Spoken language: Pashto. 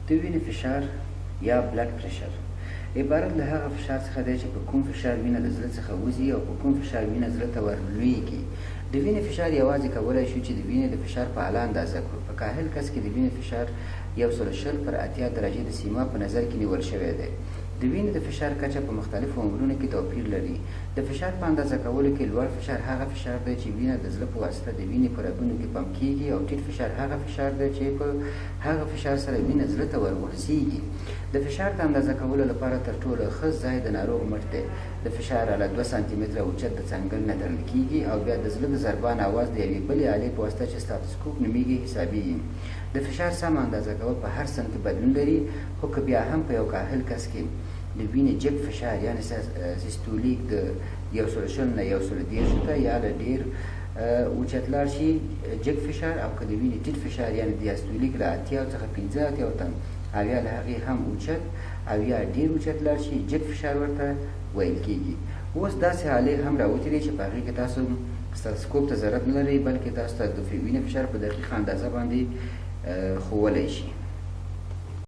د وینې فشار یا بلډ پرشر عبارت له هغه فشار څخه دی چې په کوم فشار وینه د زړه څخه وځي او په کوم فشار وینه زړه ته ورلویږي. د وینې فشار یوازې کولی شو چې د وینې د فشار په اعلی اندازه کړو. په کاهل کس کې د وینې فشار 120/80 درجې د سیما په نظر کې نیول شوی دی. د وینې د فشار کچه په مختلفو عمرونو کې توپیر لري. د فشار په اندازه کولو کې لوړ فشار هغه فشار دی چې وینه د زړه په واسطه د وینې په رګونو کې پمپ کیږي او ټیټ فشار هغه فشار دی چې په هغه فشار سره وینه زړه ته ورغورځېږي. د فشار د اندازه کولو لپاره تر ټولو ښه ځای د ناروغ مټ دی. د فشار اله 2 سانتي متره اوچت د څنګل نه تړل کیږي او بیا د زړه د ضربان اواز د یوې بلې آلې په واسطه چې ستاتوسکوپ نومیږي حسابیږي. د فشار سم اندازه کول په هر سن کې بدلون لري، خو که بیا هم په یو کاهل کس کې د وینې جګ فشار یعنې سیستولیک د 120 نه 130 ته یا له ډېر اوچت لاړ شي جګ فشار، او که د وینې ټیټ فشار یعنې دیاستولیک له 80 څخه 15 ته او یا له هغې هم اوچت او یا ډېر اوچت لاړ شي جګ فشار ورته ویل کېږي. اوس داسې حالې هم راوتې دي چې په هغې کې تاسو ستاتوسکوپ ته ضرورت نه لرئ، بلکې تاسو ته د وینې فشار په دقیقه اندازه باندې ښوولی شي.